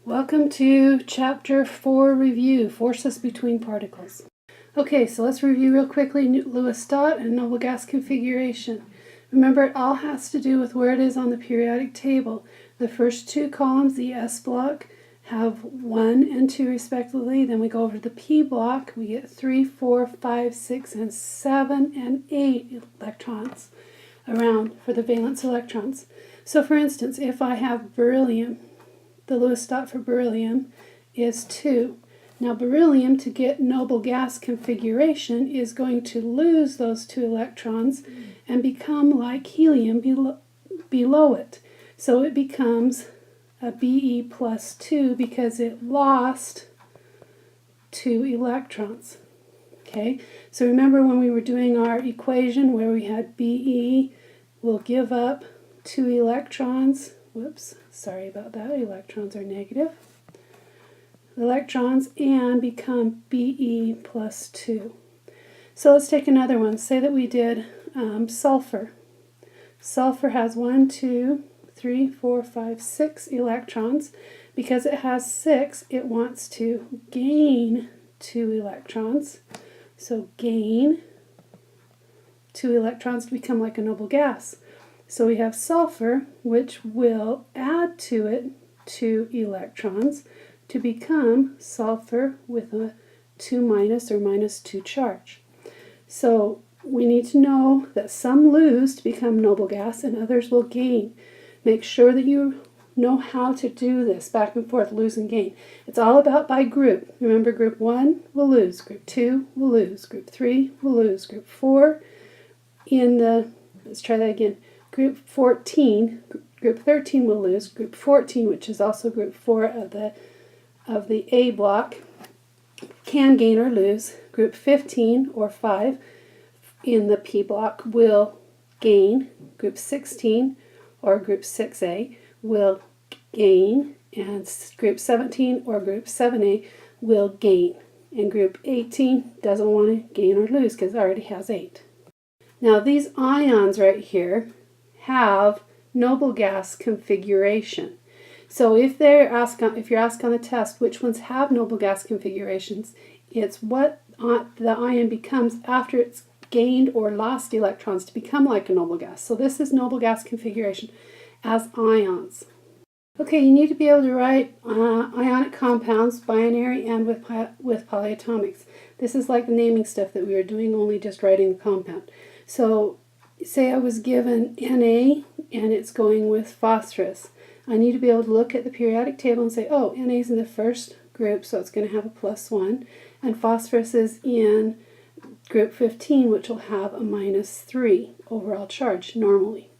Welcome to Chapter 4 Review, Forces Between Particles. Okay, so let's review real quickly Lewis dot and noble gas configuration. Remember, it all has to do with where it is on the periodic table. The first two columns, the S block, have 1 and 2 respectively. Then we go over to the P block, we get 3, 4, 5, 6, and 7, and 8 electrons around for the valence electrons. So for instance, if I have beryllium, the Lewis dot for beryllium is 2. Now beryllium, to get noble gas configuration, is going to lose those 2 electrons and become like helium below it. So it becomes a Be plus 2 because it lost 2 electrons. Okay, so remember when we were doing our equation where we had Be will give up 2 electrons. Whoops, sorry about that. Electrons are negative. Electrons and become Be plus 2. So let's take another one. Say that we did sulfur. Sulfur has 1, 2, 3, 4, 5, 6 electrons. Because it has 6, it wants to gain 2 electrons. So gain 2 electrons to become like a noble gas. So we have sulfur, which will add to it 2 electrons to become sulfur with a 2 minus or minus 2 charge. So we need to know that some lose to become noble gas and others will gain. Make sure that you know how to do this, back and forth, lose and gain. It's all about by group. Remember, group 1 will lose, group 2 will lose, group 3 will lose, group 4 let's try that again. Group 14, group 13 will lose. Group 14, which is also group 4 of the A block, can gain or lose. Group 15 or 5 in the P block will gain. Group 16 or group 6A will gain, and group 17 or group 7A will gain. And group 18 doesn't want to gain or lose because it already has 8. Now these ions right here have noble gas configuration. So if you're asked on the test which ones have noble gas configurations, it's what the ion becomes after it's gained or lost electrons to become like a noble gas. So this is noble gas configuration as ions. Okay, you need to be able to write ionic compounds, binary and with polyatomics. This is like the naming stuff that we were doing, only just writing the compound. So say I was given Na and it's going with phosphorus. I need to be able to look at the periodic table and say, oh, Na is in the first group, so it's going to have a +1, and phosphorus is in group 15, which will have a -3 overall charge normally.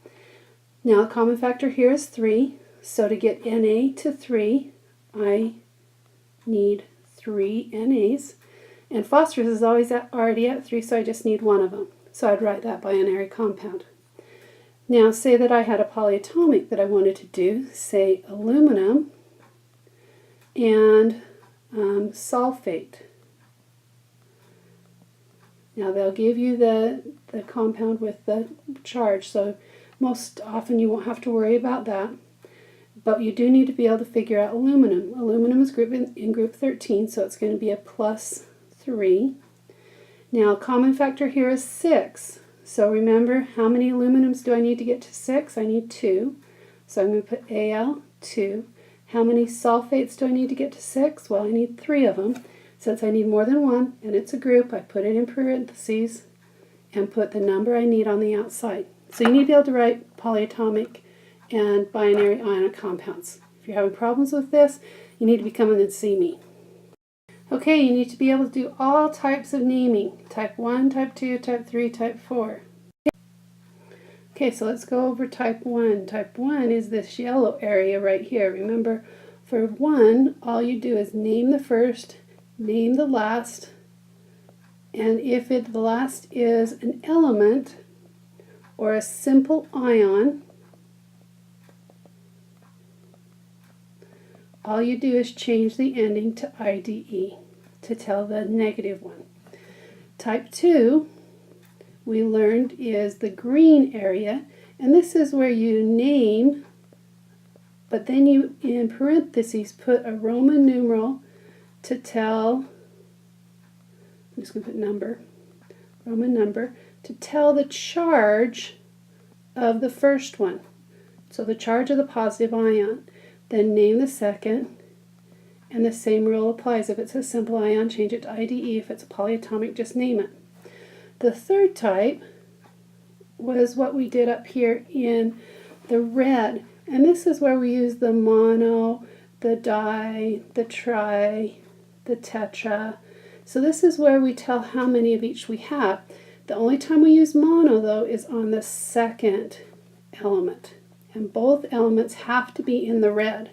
Now, the common factor here is 3, so to get Na to 3, I need 3 Nas, and phosphorus is already at 3, so I just need one of them. So I'd write that binary compound. Now say that I had a polyatomic that I wanted to do, say aluminum and sulfate. Now they'll give you the compound with the charge, so most often you won't have to worry about that. But you do need to be able to figure out aluminum. Aluminum is in group 13, so it's going to be a +3. Now, common factor here is 6. So remember, how many aluminums do I need to get to 6? I need 2. So I'm going to put Al, 2. How many sulfates do I need to get to 6? Well, I need 3 of them. Since I need more than one, and it's a group, I put it in parentheses and put the number I need on the outside. So you need to be able to write polyatomic and binary ionic compounds. If you're having problems with this, you need to be coming and see me. Okay, you need to be able to do all types of naming. Type 1, Type 2, Type 3, Type 4. Okay, so let's go over Type 1. Type 1 is this yellow area right here. Remember, for 1, all you do is name the first, name the last, and if the last is an element or a simple ion, all you do is change the ending to IDE to tell the negative one. Type 2, we learned, is the green area, and this is where you name the element or a simple ion. All you do is change the ending to IDE to tell the negative one. Type 2, we learned, is the green area, and this is where you name the element or a simple ion. Type 3, we learned, is the green area, and this is where you name the element or a simple ion. Type 4, we learned, is the red area, and this is where you name but then you, in parentheses, put a Roman numeral to tell, I'm just going to put number, Roman number, to tell the charge of the first one. So the charge of the positive ion. Then name the second, and the same rule applies. If it's a simple ion, change it to IDE. If it's a polyatomic, just name it. The third type was what we did up here in the red. And this is where we use the mono, the di, the tri, the tetra. So this is where we tell how many of each we have. The only time we use mono, though, is on the second element. And both elements have to be in the red.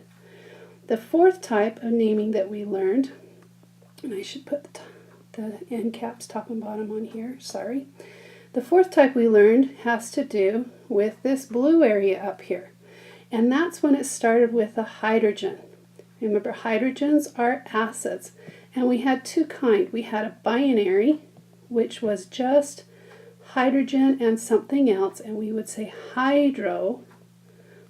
The fourth type of naming that we learned, and I should put the end caps top and bottom on here, sorry. The fourth type we learned has to do with this blue area up here. And that's when it started with a hydrogen. Remember, hydrogens are acids. And we had two kinds. We had a binary, which was just hydrogen and something else, and we would say hydro,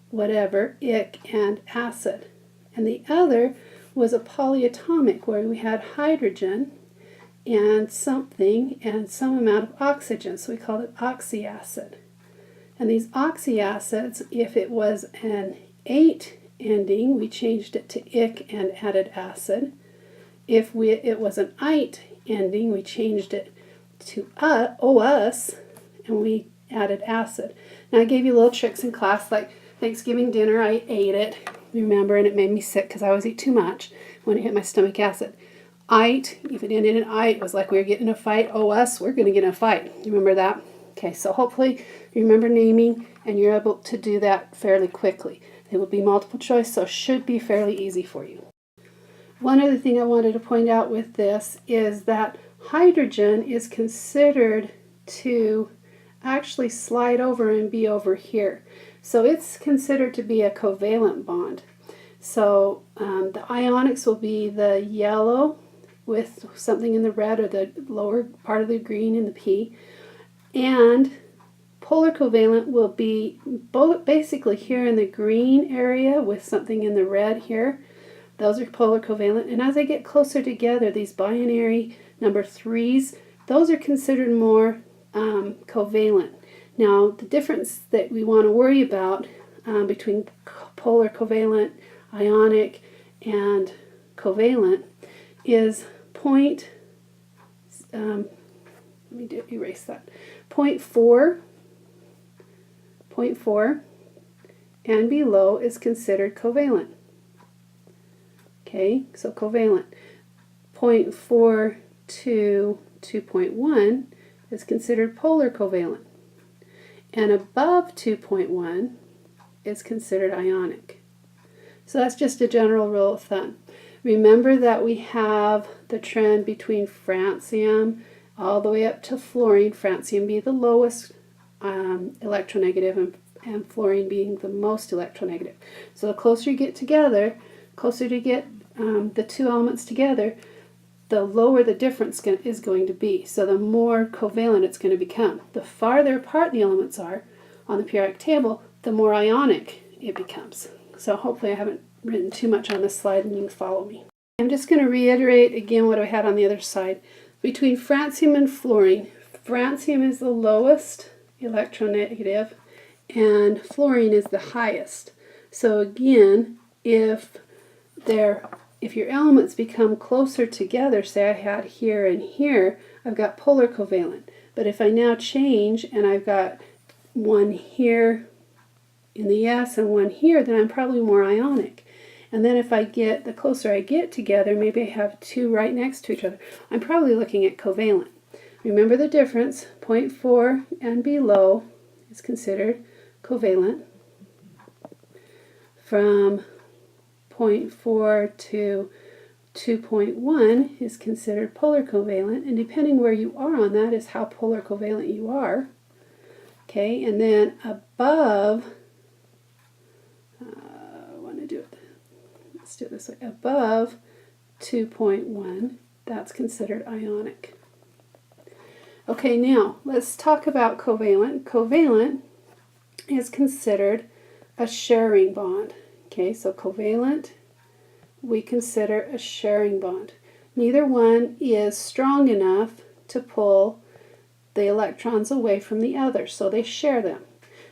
whatever, ic, and acid. And the other was a polyatomic, where we had hydrogen and something and some amount of oxygen, so we called it oxyacid. And these oxyacids, if it was an 8 ending, we changed it to ic and added acid. If it was an ite ending, we changed it to OS, and we added acid. Now I gave you little tricks in class, like Thanksgiving dinner, I ate it, remember, and it made me sick because I always eat too much when it hit my stomach acid. Ite, if it ended in ite, it was like we were getting in a fight. OS, we're going to get in a fight. Remember that? Okay, so hopefully you remember naming and you're able to do that fairly quickly. They will be multiple choice, so should be fairly easy for you. One other thing I wanted to point out with this is that hydrogen is considered to actually slide over and be over here. So it's considered to be a covalent bond. So the ionics will be the yellow with something in the red, or the lower part of the green in the P. And polar covalent will be both basically here in the green area with something in the red here. Those are polar covalent. And as they get closer together, these binary number 3s, those are considered more covalent. Now, the difference that we want to worry about between polar covalent, ionic, and covalent is erase that. 0.4 and below is considered covalent. Okay, so covalent. 0.4 to 2.1 is considered polar covalent. And above 2.1 is considered ionic. So that's just a general rule of thumb. Remember that we have the trend between francium all the way up to fluorine, francium being the lowest electronegative and fluorine being the most electronegative. So the closer you get together, closer to get the two elements together, the lower the difference is going to be. So the more covalent it's going to become. The farther apart the elements are on the periodic table, the more ionic it becomes. So hopefully I haven't written too much on this slide and you can follow me. I'm just going to reiterate again what I had on the other side. Between francium and fluorine, francium is the lowest electronegative and fluorine is the highest. So again, if your elements become closer together, say I had here and here, I've got polar covalent. But if I now change and I've got one here in the S and one here, then I'm probably more ionic. And then if I get, the closer I get together, maybe I have two right next to each other, I'm probably looking at covalent. Remember the difference, 0.4 and below is considered covalent. From 0.4 to 2.1 is considered polar covalent, and depending where you are on that is how polar covalent you are. Okay, and then above, let's do it this way, above 2.1, that's considered ionic. Okay, now let's talk about covalent. Covalent is considered a sharing bond. Okay, so covalent we consider a sharing bond. Neither one is strong enough to pull the electrons away from the other, so they share them.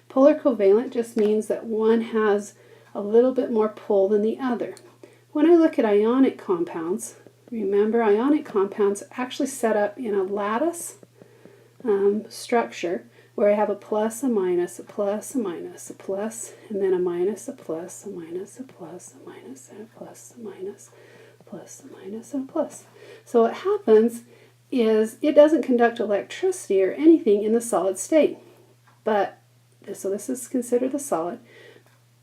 Polar covalent just means that one has a little bit more pull than the other. When I look at ionic compounds, remember ionic compounds actually set up in a lattice structure where I have a plus, a minus, a plus, a minus, a plus, and then a minus, a plus, a minus, a plus, a minus, and a plus, a minus, plus, a minus, and a plus. So what happens is it doesn't conduct electricity or anything in the solid state. So this is considered the solid.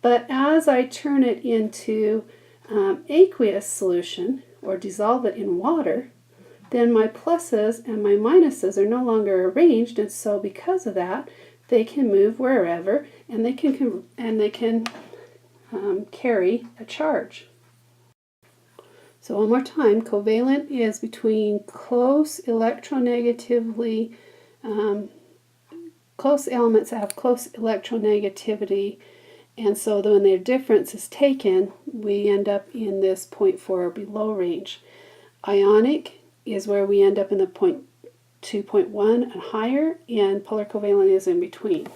But as I turn it into aqueous solution or dissolve it in water, then my pluses and my minuses are no longer arranged, and so because of that, they can move wherever, and they can carry a charge. So one more time, covalent is between close electronegatively, close elements that have close electronegativity, and so when their difference is taken, we end up in this 0.4 or below range. Ionic is where we end up in the 2.1 and higher, and polar covalent is in between.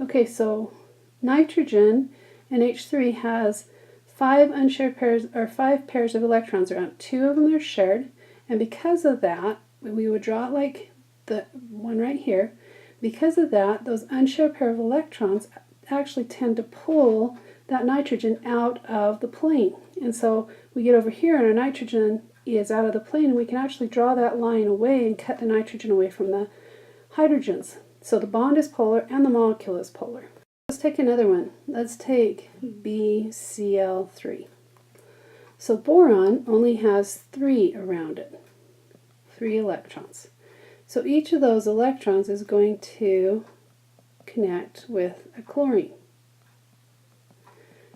Okay, so nitrogen, NH3, has 5 unshared pairs, or 5 pairs of electrons around. 2 of them are shared, and because of that, we would draw it like the one right here. Because of that, those unshared pair of electrons actually tend to pull that nitrogen out of the plane. And so we get over here and our nitrogen is out of the plane, and we can actually draw that line away and cut the nitrogen away from the hydrogens. So the bond is polar and the molecule is polar. Let's take another one. Let's take BCl3. So boron only has 3 around it, 3 electrons. So each of those electrons is going to connect with a chlorine.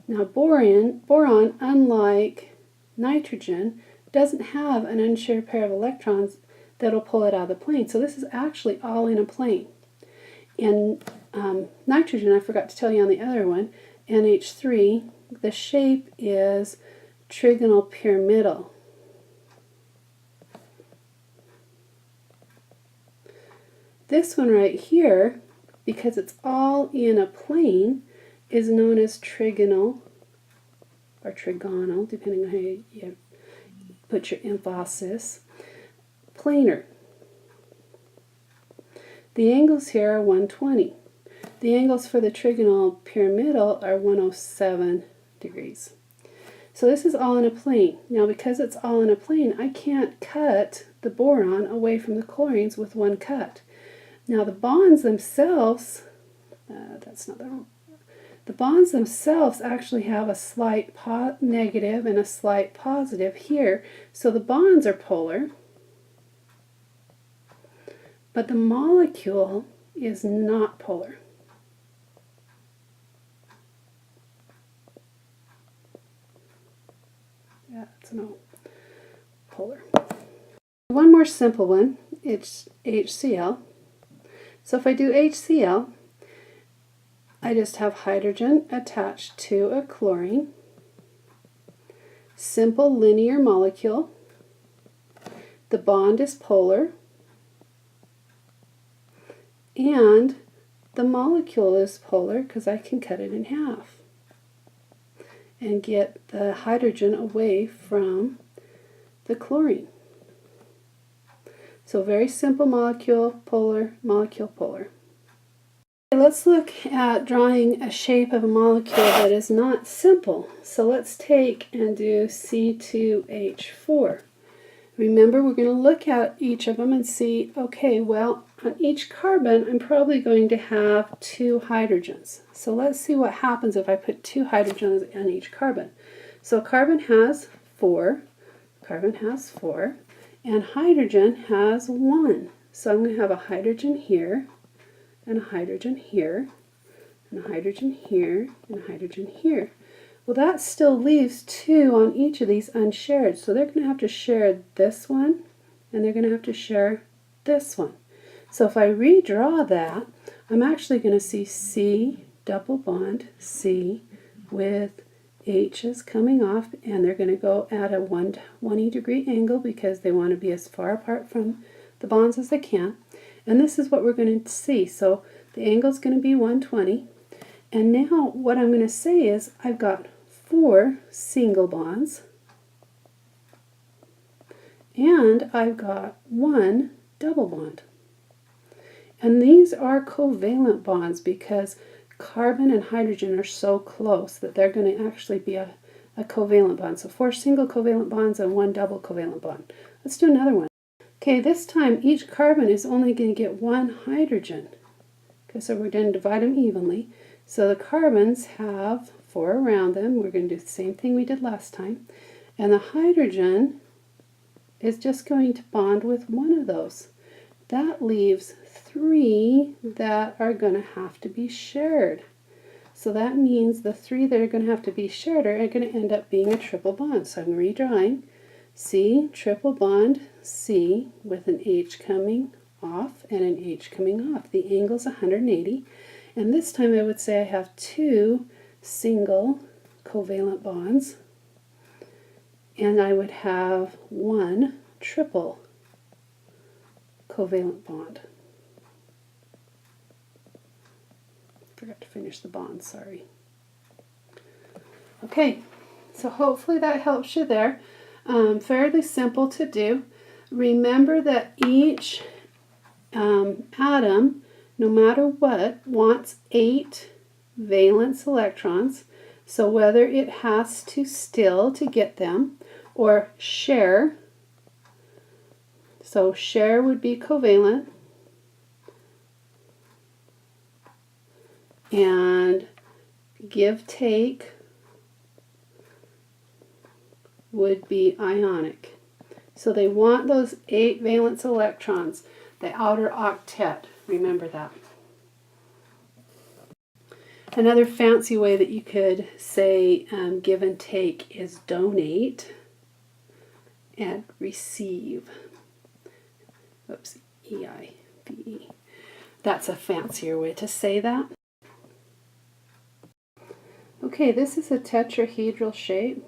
Now boron, unlike nitrogen, doesn't have an unshared pair of electrons that'll pull it out of the plane. So this is actually all in a plane. In nitrogen, I forgot to tell you on the other one, NH3, the shape is trigonal pyramidal. This one right here, because it's all in a plane, is known as trigonal, or trigonal, depending on how you put your emphasis, planar. The angles here are 120. The angles for the trigonal pyramidal are 107 degrees. So this is all in a plane. Now because it's all in a plane, I can't cut the boron away from the chlorines with one cut. Now the bonds themselves, the bonds themselves actually have a slight negative and a slight positive here. So the bonds are polar, but the molecule is not polar. Yeah, it's no polar. One more simple one, it's HCl. So if I do HCl, I just have hydrogen attached to a chlorine. Simple linear molecule. The bond is polar. And the molecule is polar because I can cut it in half and get the hydrogen away from the chlorine. So very simple molecule, polar, molecule, polar. Okay, let's look at drawing a shape of a molecule that is not simple. So let's take and do C2H4. Remember, we're going to look at each of them and see, okay, well, on each carbon, I'm probably going to have 2 hydrogens. So let's see what happens if I put 2 hydrogens on each carbon. So carbon has 4, and hydrogen has 1. So I'm going to have a hydrogen here, and a hydrogen here, and a hydrogen here, and a hydrogen here. Well, that still leaves 2 on each of these unshared, so they're going to have to share this one, and they're going to have to share this one. So if I redraw that, I'm actually going to see C double bond C with H's coming off, and they're going to go at a 120 degree angle because they want to be as far apart from the bonds as they can. And this is what we're going to see. So the angle is going to be 120. And now what I'm going to say is I've got 4 single bonds, and I've got 1 double bond. And these are covalent bonds because carbon and hydrogen are so close that they're going to actually be a covalent bond. So 4 single covalent bonds and 1 double covalent bond. Let's do another one. Okay, this time each carbon is only going to get 1 hydrogen. Okay, so we're going to divide them evenly. So the carbons have 4 around them. We're going to do the same thing we did last time. And the hydrogen is just going to bond with 1 of those. That leaves 3 that are going to have to be shared. So that means the 3 that are going to have to be shared are going to end up being a triple bond. So I'm redrawing C, triple bond C with an H coming off and an H coming off. The angle is 180. And this time I would say I have 2 single covalent bonds, and I would have 1 triple covalent bond. Forgot to finish the bond, sorry. Okay, so hopefully that helps you there. Fairly simple to do. Remember that each atom, no matter what, wants 8 valence electrons. So whether it has to still to get them or share, so share would be covalent, and give take would be ionic. So they want those 8 valence electrons, the outer octet. Remember that. Another fancy way that you could say give and take is donate and receive. Oops, E-I-V-E. That's a fancier way to say that. Okay, this is a tetrahedral shape,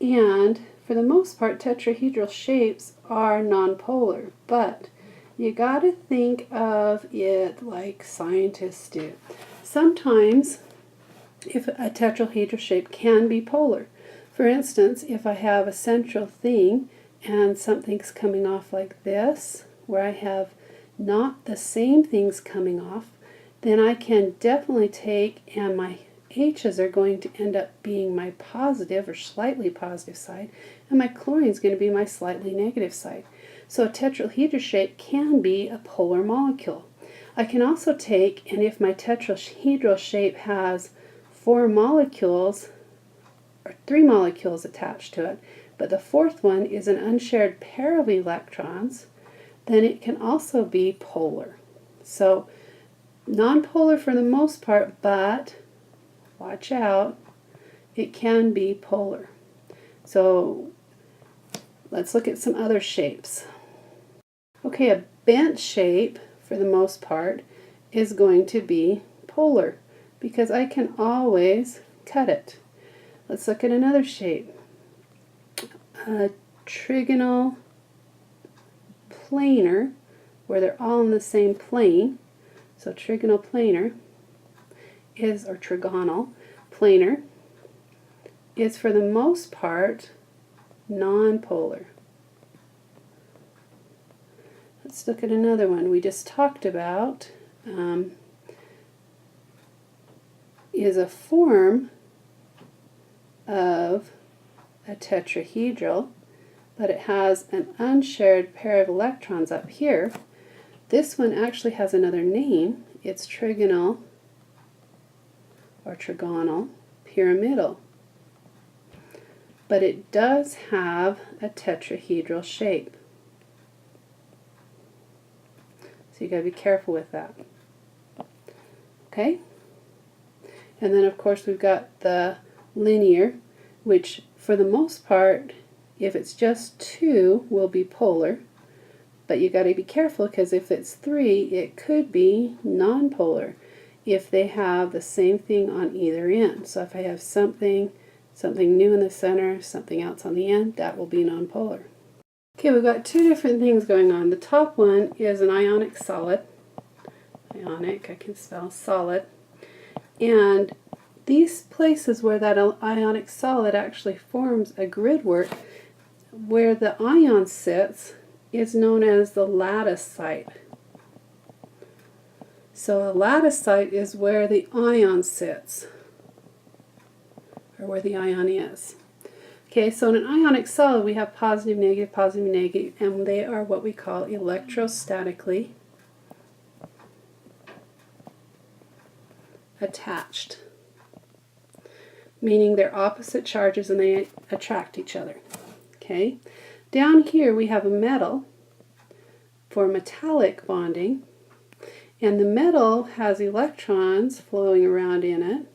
and for the most part tetrahedral shapes are nonpolar, but you gotta think of it like scientists do. Sometimes if a tetrahedral shape can be polar. For instance, if I have a central thing and something's coming off like this, where I have not the same things coming off, then I can definitely take, and my H's are going to end up being my positive or slightly positive side, and my chlorine is going to be my slightly negative side. So a tetrahedral shape can be a polar molecule. I can also take, and if my tetrahedral shape has 4 molecules, or 3 molecules attached to it, but the 4th one is an unshared pair of electrons, then it can also be polar. So nonpolar for the most part, but watch out, it can be polar. So let's look at some other shapes. Okay, a bent shape for the most part is going to be polar because I can always cut it. Let's look at another shape. A trigonal planar, where they're all in the same plane. So trigonal planar is, or trigonal planar, is for the most part nonpolar. Let's look at another one we just talked about. Is a form of a tetrahedral, but it has an unshared pair of electrons up here. This one actually has another name. It's trigonal or trigonal pyramidal. But it does have a tetrahedral shape. So you got to be careful with that. Okay? And then of course we've got the linear, which for the most part, if it's just 2, will be polar. But you got to be careful because if it's 3, it could be nonpolar if they have the same thing on either end. So if I have something new in the center, something else on the end, that will be nonpolar. Okay, we've got 2 different things going on. The top one is an ionic solid. Ionic, I can spell solid. And these places where that ionic solid actually forms a grid work, where the ion sits is known as the lattice site. So a lattice site is where the ion sits, or where the ion is. Okay, so in an ionic solid we have positive, negative, and they are what we call electrostatically attached, meaning they're opposite charges and they attract each other. Okay, down here we have a metal for metallic bonding, and the metal has electrons flowing around in it.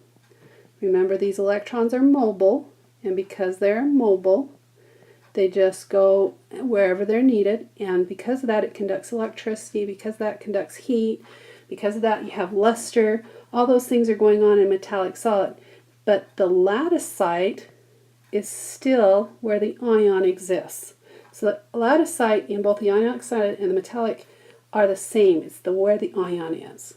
Remember, these electrons are mobile, and because they're mobile, they just go wherever they're needed, and because of that it conducts electricity, because of that conducts heat, because of that you have luster. All those things are going on in metallic solid. But the lattice site is still where the ion exists. So the lattice site in both the ionic side and the metallic are the same. It's where the ion is.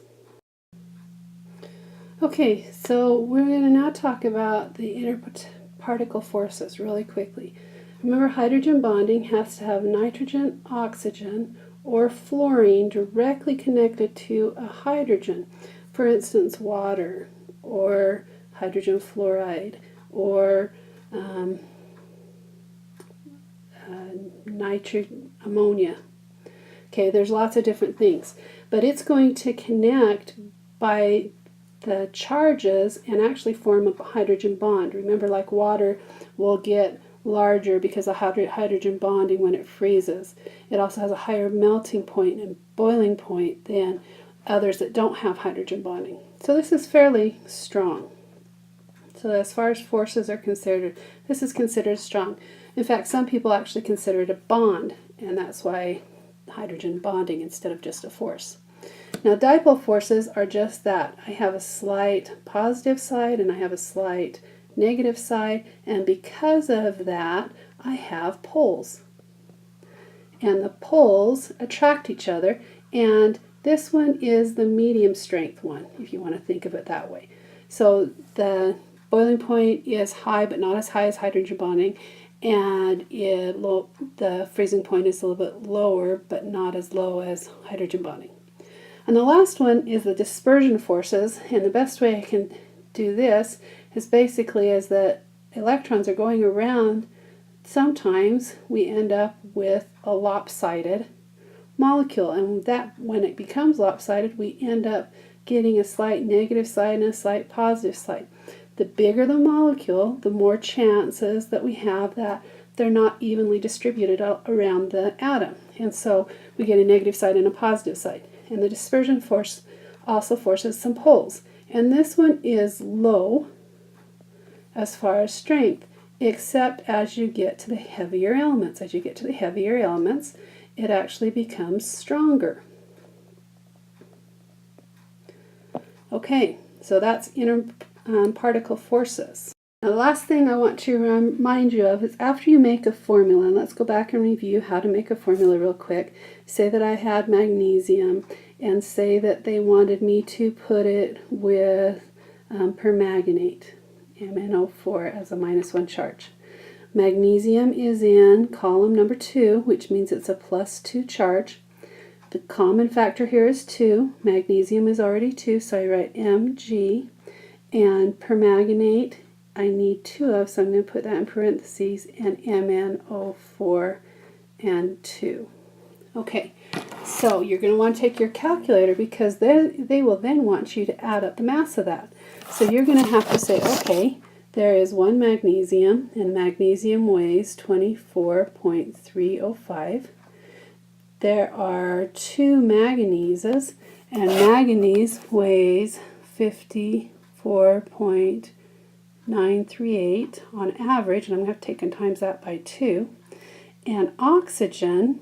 Okay, so we're going to now talk about the interparticle forces really quickly. Remember, hydrogen bonding has to have nitrogen, oxygen, or fluorine directly connected to a hydrogen. For instance, water, or hydrogen fluoride, or ammonia. Okay, there's lots of different things, but it's going to connect by the charges and actually form a hydrogen bond. Remember, like water will get larger because of hydrogen bonding when it freezes. It also has a higher melting point and boiling point than others that don't have hydrogen bonding. So this is fairly strong. So as far as forces are considered, this is considered strong. In fact, some people actually consider it a bond, and that's why hydrogen bonding instead of just a force. Now, dipole forces are just that. I have a slight positive side and I have a slight negative side, and because of that, I have poles. And the poles attract each other, and this one is the medium strength one, if you want to think of it that way. So the boiling point is high, but not as high as hydrogen bonding, and the freezing point is a little bit lower, but not as low as hydrogen bonding. And the last one is the dispersion forces, and the best way I can do this is basically as the electrons are going around, sometimes we end up with a lopsided molecule, and that when it becomes lopsided, we end up getting a slight negative side and a slight positive side. The bigger the molecule, the more chances that we have that they're not evenly distributed around the atom, and so we get a negative side and a positive side. And the dispersion force also forces some poles, and this one is low as far as strength, except as you get to the heavier elements. As you get to the heavier elements, it actually becomes stronger. Okay, so that's interparticle forces. Now, the last thing I want to remind you of is after you make a formula, and let's go back and review how to make a formula real quick. Say that I had magnesium, and say that they wanted me to put it with permanganate, MnO4, as a -1 charge. Magnesium is in column number 2, which means it's a +2 charge. The common factor here is 2. Magnesium is already 2, so I write Mg. And permanganate, I need 2 of, so I'm going to put that in parentheses, and MnO4 and 2. Okay, so you're going to want to take your calculator because they will then want you to add up the mass of that. So you're going to have to say, okay, there is 1 magnesium, and magnesium weighs 24.305. there are 2 manganeses, and manganese weighs 54.938 on average, and I'm going to have to take and times that by 2. And oxygen,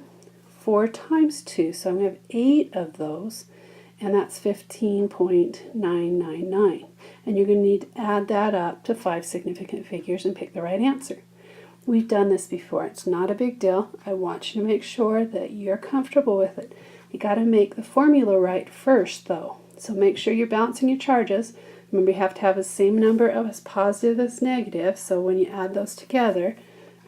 4 times 2, so I'm going to have 8 of those, and that's 15.999. And you're going to need to add that up to 5 significant figures and pick the right answer. We've done this before. It's not a big deal. I want you to make sure that you're comfortable with it. You got to make the formula right first, though. So make sure you're balancing your charges. Remember, you have to have the same number of as positive as negative. So when you add those together,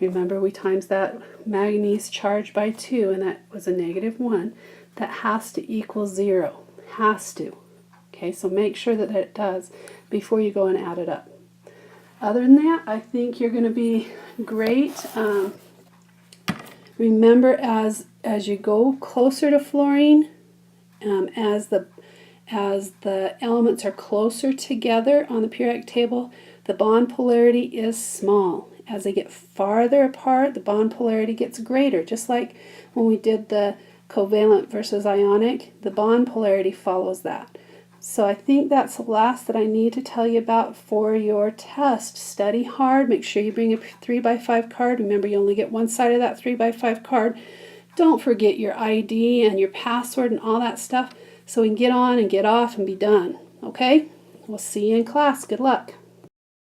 remember we times that manganese charge by 2, and that was a -1. That has to equal 0. Has to. Okay, so make sure that it does before you go and add it up. Other than that, I think you're going to be great. Remember, as you go closer to fluorine, as the elements are closer together on the periodic table, the bond polarity is small. As they get farther apart, the bond polarity gets greater. Just like when we did the covalent versus ionic, the bond polarity follows that. So I think that's the last that I need to tell you about for your test. Study hard. Make sure you bring a 3x5 card. Remember, you only get one side of that 3x5 card. Don't forget your ID and your password and all that stuff so we can get on and get off and be done. Okay? We'll see you in class. Good luck.